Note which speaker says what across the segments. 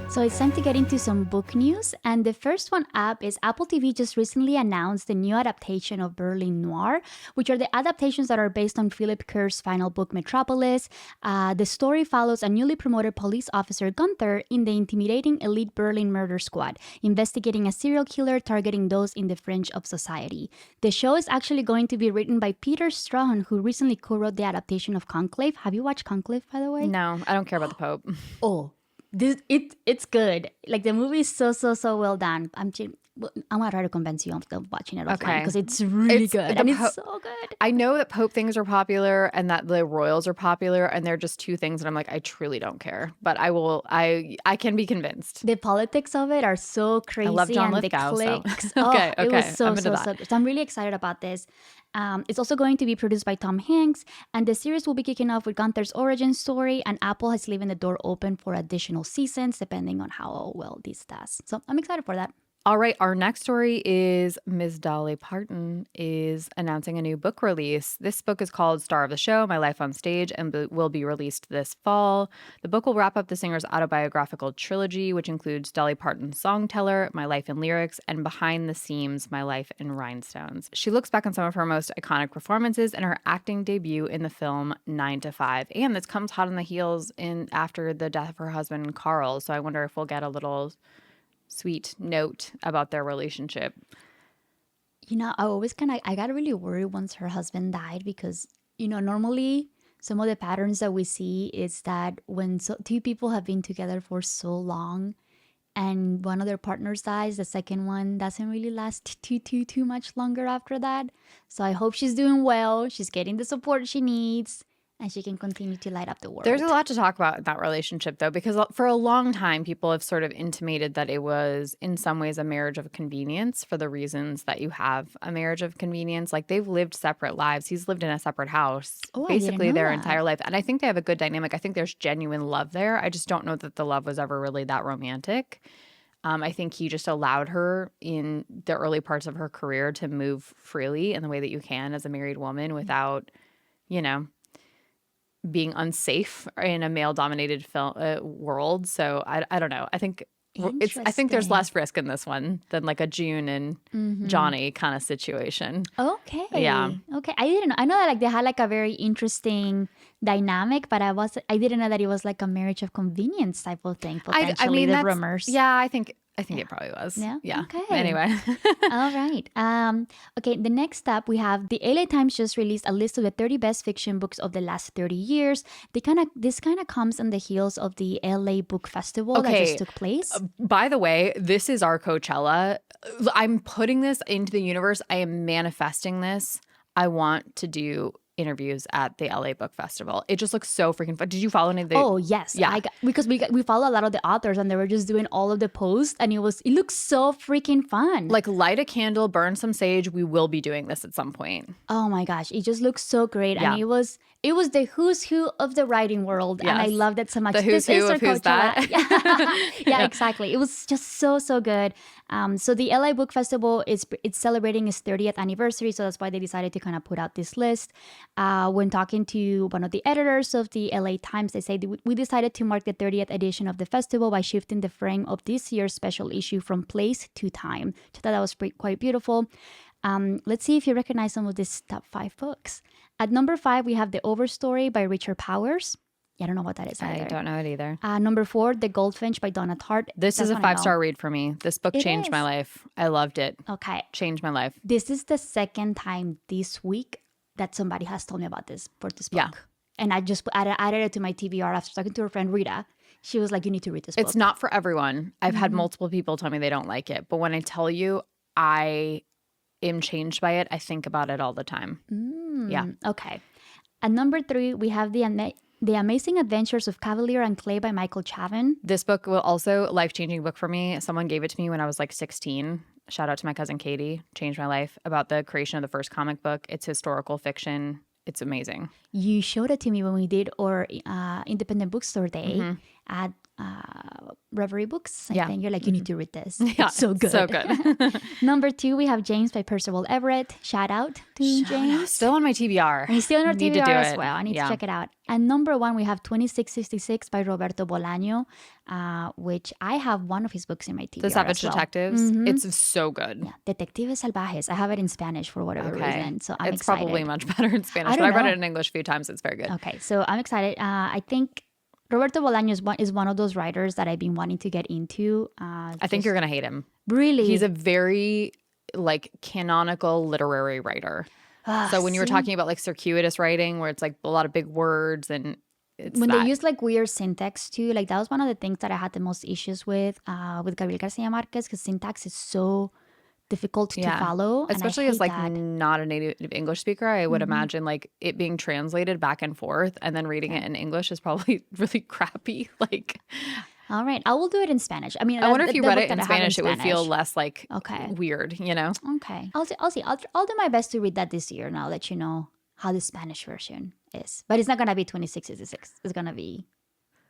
Speaker 1: So it's time to get into some book news. And the first one up is Apple TV just recently announced the new adaptation of Berlin Noir, which are the adaptations that are based on Philip Kerr's final book, Metropolis. The story follows a newly promoted police officer, Gunther, in the intimidating elite Berlin murder squad, investigating a serial killer targeting those in the fringe of society. The show is actually going to be written by Peter Strahan, who recently co-wrote the adaptation of Conclave. Have you watched Conclave, by the way?
Speaker 2: No, I don't care about the Pope.
Speaker 1: Oh, it's good. Like the movie is so well done. I'm gonna try to convince you of watching it offline because it's really good and it's so good.
Speaker 2: I know that Pope things are popular and that the royals are popular, and they're just two things that I'm like, I truly don't care, but I can be convinced.
Speaker 1: The politics of it are so crazy.
Speaker 2: I love John
Speaker 1: and
Speaker 2: Lithgow,
Speaker 1: the clicks.
Speaker 2: So. Okay,
Speaker 1: It was so
Speaker 2: good.
Speaker 1: So I'm really excited about this. It's also going to be produced by Tom Hanks, and the series will be kicking off with Gunther's origin story, and Apple has leaving the door open for additional seasons depending on how well this does. So I'm excited for that.
Speaker 2: All right, our next story is Ms. Dolly Parton is announcing a new book release. This book is called Star of the Show, My Life on Stage, and will be released this fall. The book will wrap up the singer's autobiographical trilogy, which includes Dolly Parton's Songteller, My Life in Lyrics, and Behind the Seams, My Life in Rhinestones. She looks back on some of her most iconic performances and her acting debut in the film 9 to 5. And this comes hot on the heels after the death of her husband, Carl. So I wonder if we'll get a little sweet note about their relationship.
Speaker 1: You know, I got really worried once her husband died because, you know, normally some of the patterns that we see is that when two people have been together for so long and one of their partners dies, the second one doesn't really last too much longer after that. So I hope she's doing well. She's getting the support she needs, and she can continue to light up the world.
Speaker 2: There's a lot to talk about in that relationship, though, because for a long time, people have sort of intimated that it was, in some ways, a marriage of convenience for the reasons that you have a marriage of convenience. Like, they've lived separate lives. He's lived in a separate house basically their entire life. And I think they have a good dynamic. I think there's genuine love there. I just don't know that the love was ever really that romantic. I think he just allowed her in the early parts of her career to move freely in the way that you can as a married woman without, you know, being unsafe in a male-dominated world. So I don't know. I think there's less risk in this one than like a June and Johnny kind of situation.
Speaker 1: Okay.
Speaker 2: Yeah.
Speaker 1: Okay. I didn't know. I know that like they had like a very interesting dynamic, but I didn't know that it was like a marriage of convenience type of thing. Potentially,
Speaker 2: I mean,
Speaker 1: the rumors.
Speaker 2: Yeah, I think it probably was.
Speaker 1: Yeah. Okay.
Speaker 2: Anyway.
Speaker 1: All right. Okay. The next up, we have the LA Times just released a list of the 30 best fiction books of the last 30 years. This kind of comes on the heels of the LA Book Festival that just took place.
Speaker 2: By the way, this is our Coachella. I'm putting this into the universe. I am manifesting this. I want to do interviews at the LA Book Festival. It just looks so freaking fun. Did you follow any of the?
Speaker 1: Oh yes, yeah. Because we follow a lot of the authors and they were just doing all of the posts, and it looks so freaking fun.
Speaker 2: Like, light a candle, burn some sage. We will be doing this at some point.
Speaker 1: Oh my gosh, it just looks so great, and it was the who's who of the writing world, and I loved it so much.
Speaker 2: The who's who of who's that?
Speaker 1: yeah, exactly. It was just so good. So the LA Book Festival it's celebrating its 30th anniversary, so that's why they decided to kind of put out this list. When talking to one of the editors of the LA Times, they say we decided to mark the 30th edition of the festival by shifting the frame of this year's special issue from place to time. So that was quite beautiful. Let's see if you recognize some of these top 5 books. At number 5, we have The Overstory by Richard Powers. I don't know what that is either.
Speaker 2: I don't know it either.
Speaker 1: Number 4, The Goldfinch by Donna Tartt.
Speaker 2: This is a 5-star read for me. This book changed my life. I loved it.
Speaker 1: Okay.
Speaker 2: Changed my life.
Speaker 1: This is the second time this week that somebody has told me about this book. Yeah. And I just added it to my TBR after talking to her friend Rita. She was like, you need to read this book.
Speaker 2: It's not for everyone. I've had multiple people tell me they don't like it. But when I tell you I am changed by it, I think about it all the time. Yeah.
Speaker 1: Okay. At number 3, we have The Amazing Adventures of Cavalier and Clay by Michael Chavin.
Speaker 2: This book will also life-changing book for me. Someone gave it to me when I was like 16. Shout out to my cousin Katie. Changed my life, about the creation of the first comic book. It's historical fiction. It's amazing.
Speaker 1: You showed it to me when we did our independent bookstore day. at Reverie Books. I
Speaker 2: Yeah.
Speaker 1: think you're like, you need to read this.
Speaker 2: Yeah,
Speaker 1: It's so good.
Speaker 2: So good.
Speaker 1: Number 2, we have James by Percival Everett. Shout out to James.
Speaker 2: Still on my TBR.
Speaker 1: And he's still in our
Speaker 2: Need to
Speaker 1: TBR
Speaker 2: do
Speaker 1: as
Speaker 2: it.
Speaker 1: well. I need
Speaker 2: Yeah.
Speaker 1: to check it out. And number 1, we have 2666 by Roberto Bolaño, which I have one of his books in my TBR
Speaker 2: The Savage
Speaker 1: as well.
Speaker 2: Detectives. It's so good.
Speaker 1: Yeah, Detectives Salvajes. I have it in Spanish for whatever reason, so I'm
Speaker 2: It's
Speaker 1: excited.
Speaker 2: probably much better in Spanish,
Speaker 1: I
Speaker 2: but
Speaker 1: don't
Speaker 2: I read
Speaker 1: know.
Speaker 2: it in English a few times. It's very good.
Speaker 1: Okay, so I'm excited. I think Roberto Bolaño is one of those writers that I've been wanting to get into.
Speaker 2: I think you're going to hate him.
Speaker 1: Really?
Speaker 2: He's a very like canonical literary writer. So when you were talking about like circuitous writing where it's like a lot of big words and it's
Speaker 1: when
Speaker 2: that.
Speaker 1: they use like weird syntax too, like that was one of the things that I had the most issues with Gabriel Garcia Marquez, because syntax is so difficult to follow.
Speaker 2: Especially
Speaker 1: and I
Speaker 2: as like
Speaker 1: hate that.
Speaker 2: not a native English speaker, I would imagine like it being translated back and forth and then reading it in English is probably really crappy. Like,
Speaker 1: all right, I will do it in Spanish. I mean,
Speaker 2: I wonder if you
Speaker 1: the
Speaker 2: read
Speaker 1: book
Speaker 2: it in
Speaker 1: that I have
Speaker 2: Spanish, it would feel less like
Speaker 1: Okay.
Speaker 2: weird, you know?
Speaker 1: Okay, I'll see. I'll do my best to read that this year, and I'll let you know how the Spanish version is. But it's not gonna be 2666. It's gonna be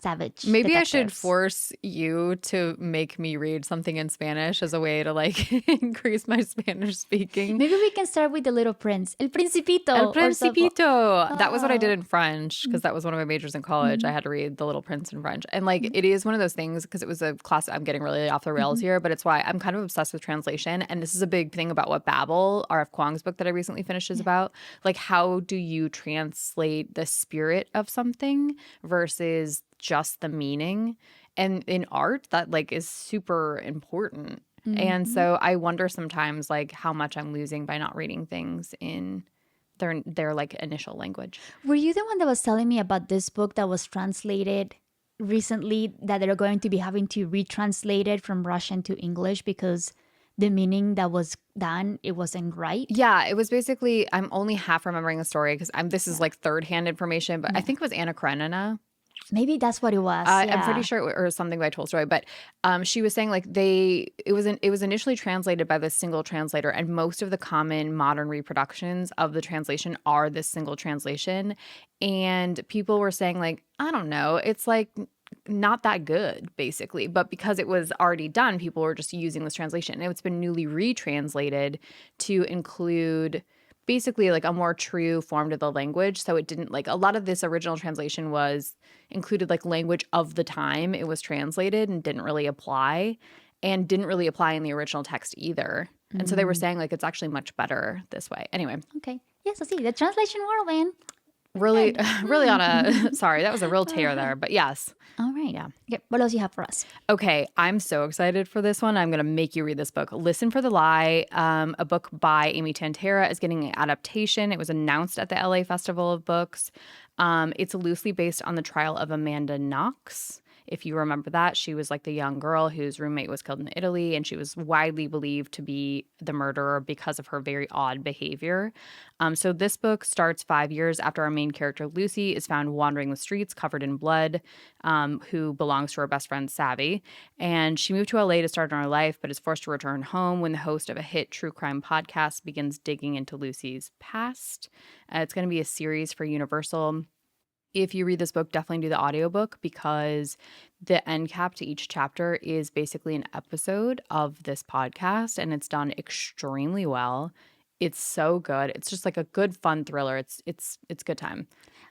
Speaker 1: Savage.
Speaker 2: Maybe I should
Speaker 1: Detectives.
Speaker 2: force you to make me read something in Spanish as a way to like increase my Spanish speaking.
Speaker 1: Maybe we can start with The Little Prince, El Principito.
Speaker 2: El
Speaker 1: or something.
Speaker 2: Principito. That was what I did in French because that was one of my majors in college. I had to read The Little Prince in French. And like it is one of those things because it was a class. I'm getting really off the rails here, but it's why I'm kind of obsessed with translation. And this is a big thing about what Babel, R.F. Kuang's book that I recently finished, is about. Like, how do you translate the spirit of something versus just the meaning? And in art, that like is super important. And so I wonder sometimes like how much I'm losing by not reading things in their like initial language.
Speaker 1: Were you the one that was telling me about this book that was translated recently, that they're going to be having to retranslate it from Russian to English because the meaning that was done, it wasn't right?
Speaker 2: Yeah, it was basically, I'm only half remembering the story because this is like third-hand information, but I think it was Anna Karenina.
Speaker 1: Maybe that's what it was.
Speaker 2: I'm pretty sure it was something by Tolstoy, but she was saying like it was initially translated by this single translator, and most of the common modern reproductions of the translation are this single translation. And people were saying like, I don't know, it's like not that good basically, but because it was already done, people were just using this translation. And it's been newly retranslated to include basically like a more true form to the language. So it didn't like a lot of this original translation was included like language of the time it was translated and didn't really apply in the original text either. And so they were saying like it's actually much better this way. Anyway.
Speaker 1: Okay. Yes, I see. The translation world, man.
Speaker 2: Really on a sorry, that was a real tear there, but yes.
Speaker 1: All right.
Speaker 2: Yeah.
Speaker 1: Okay, what else you have for us?
Speaker 2: Okay, I'm so excited for this one. I'm going to make you read this book. Listen for the Lie, a book by Amy Tintera, is getting an adaptation. It was announced at the LA Festival of Books. It's loosely based on the trial of Amanda Knox. If you remember that, she was like the young girl whose roommate was killed in Italy, and she was widely believed to be the murderer because of her very odd behavior. So this book starts 5 years after our main character, Lucy, is found wandering the streets covered in blood, who belongs to her best friend, Savvy. And she moved to LA to start on her life, but is forced to return home when the host of a hit true crime podcast begins digging into Lucy's past. It's going to be a series for Universal. If you read this book, definitely do the audiobook because the end cap to each chapter is basically an episode of this podcast, and it's done extremely well. It's so good. It's just like a good fun thriller. It's good time.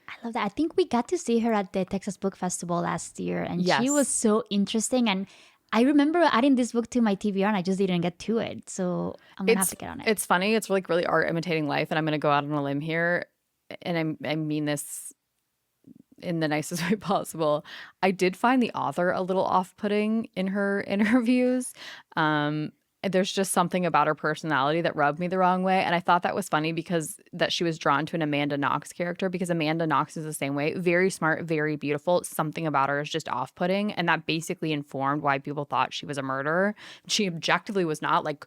Speaker 1: I love that. I think we got to see her at the Texas Book Festival last year, and
Speaker 2: Yes.
Speaker 1: she was so interesting. And I remember adding this book to my TBR, and I just didn't get to it. So I'm gonna have to get on it.
Speaker 2: It's funny. It's like really art imitating life, and I'm going to go out on a limb here, and I mean this in the nicest way possible. I did find the author a little off-putting in her interviews. There's just something about her personality that rubbed me the wrong way. And I thought that was funny because that she was drawn to an Amanda Knox character because Amanda Knox is the same way. Very smart, very beautiful. Something about her is just off-putting. And that basically informed why people thought she was a murderer. She objectively was not. Like,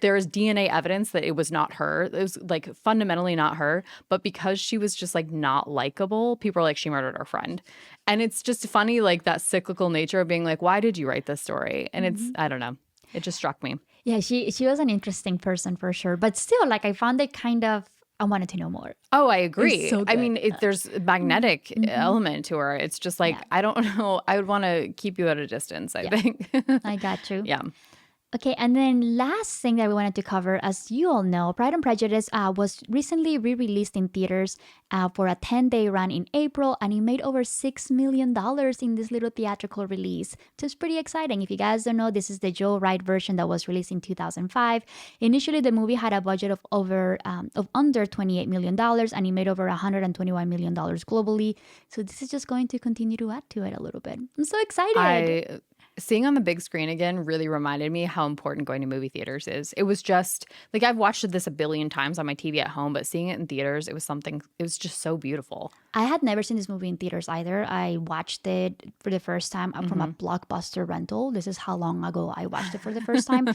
Speaker 2: there is DNA evidence that it was not her. It was like fundamentally not her. But because she was just like not likable, people are like, she murdered her friend. And it's just funny, like that cyclical nature of being like, why did you write this story? And it's, I don't know. It just struck me.
Speaker 1: Yeah, she was an interesting person for sure. But still, like I found it kind of I wanted to know more.
Speaker 2: Oh, I
Speaker 1: It's
Speaker 2: agree.
Speaker 1: so
Speaker 2: I
Speaker 1: good.
Speaker 2: mean, there's a magnetic element to her. It's just like,
Speaker 1: Yeah,
Speaker 2: I don't know. I would want to keep you at a distance, I
Speaker 1: yeah,
Speaker 2: think.
Speaker 1: I got you.
Speaker 2: Yeah.
Speaker 1: Okay, and then last thing that we wanted to cover, as you all know, Pride and Prejudice was recently re-released in theaters for a 10-day run in April, and it made over $6 million in this little theatrical release. So it's pretty exciting. If you guys don't know, this is the Joe Wright version that was released in 2005. Initially, the movie had a budget of under $28 million, and it made over $121 million globally. So this is just going to continue to add to it a little bit. I'm so excited.
Speaker 2: Seeing on the big screen again really reminded me how important going to movie theaters is. It was just like I've watched this a billion times on my TV at home, but seeing it in theaters, it was just so beautiful.
Speaker 1: I had never seen this movie in theaters either. I watched it for the first time from a Blockbuster rental. This is how long ago I watched it for the first time.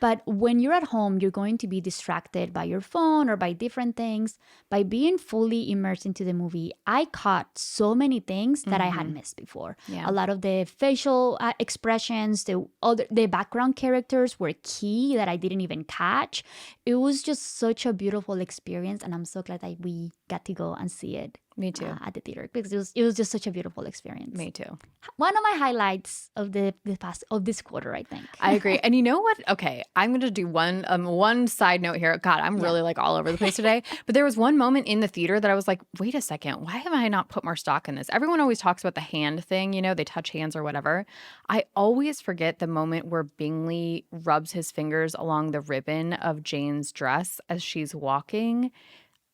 Speaker 1: But when you're at home, you're going to be distracted by your phone or by different things. By being fully immersed into the movie, I caught so many things that I had missed before.
Speaker 2: Yeah.
Speaker 1: A lot of the facial expressions, the background characters were key that I didn't even catch. It was just such a beautiful experience, and I'm so glad that we got to go and see it.
Speaker 2: Me too.
Speaker 1: At the theater, because it was just such a beautiful experience.
Speaker 2: Me too.
Speaker 1: One of my highlights of this quarter, I think.
Speaker 2: I agree. And you know what? Okay, I'm going to do one side note here. God, I'm really like all over the place today. But there was one moment in the theater that I was like, wait a second, why have I not put more stock in this? Everyone always talks about the hand thing, they touch hands or whatever. I always forget the moment where Bingley rubs his fingers along the ribbon of Jane's dress as she's walking.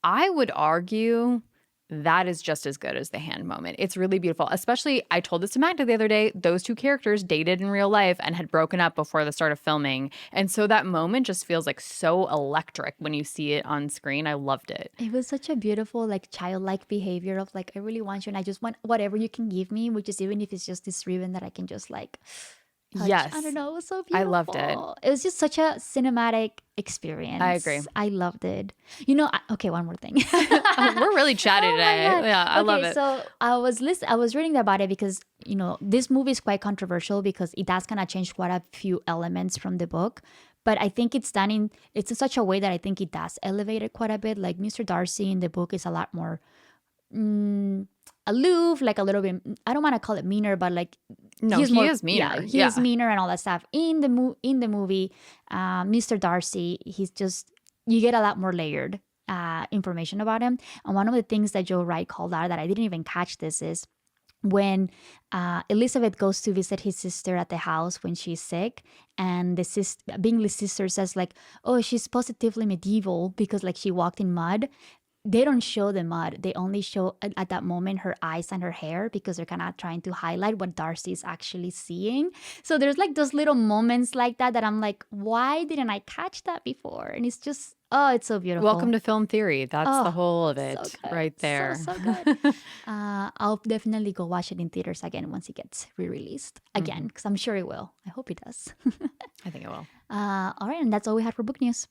Speaker 2: I would argue that is just as good as the hand moment. It's really beautiful. Especially, I told this to Magda the other day, those two characters dated in real life and had broken up before the start of filming. And so that moment just feels like so electric when you see it on screen. I loved it.
Speaker 1: It was such a beautiful, like, childlike behavior of like, I really want you and I just want whatever you can give me, which is even if it's just this ribbon that I can just like touch.
Speaker 2: Yes.
Speaker 1: I don't know. It was so beautiful.
Speaker 2: I loved it.
Speaker 1: It was just such a cinematic experience.
Speaker 2: I agree.
Speaker 1: I loved it. Okay, one more thing.
Speaker 2: We're really chatty
Speaker 1: Oh my
Speaker 2: today.
Speaker 1: God.
Speaker 2: Yeah, I love it.
Speaker 1: So I was reading about it because this movie is quite controversial because it does kind of change quite a few elements from the book. But I think it's done in such a way that I think it does elevate it quite a bit. Like Mr. Darcy in the book is a lot more aloof, like a little bit. I don't want to call it meaner, but like
Speaker 2: No, he is meaner.
Speaker 1: Yeah, he is meaner and all that stuff. In the movie, Mr. Darcy, you get a lot more layered information about him. And one of the things that Joe Wright called out that I didn't even catch this is when Elizabeth goes to visit his sister at the house when she's sick, and Bingley's sister says like, oh, she's positively medieval because like she walked in mud. They don't show the mud. They only show at that moment her eyes and her hair because they're kind of trying to highlight what Darcy is actually seeing. So there's like those little moments like that I'm like, why didn't I catch that before? And it's just, it's so beautiful.
Speaker 2: Welcome to film theory. That's the whole of it
Speaker 1: so
Speaker 2: right there.
Speaker 1: So good. I'll definitely go watch it in theaters again once it gets re-released again, because I'm sure it will. I hope it does.
Speaker 2: I think it will.
Speaker 1: All right, and that's all we had for book news.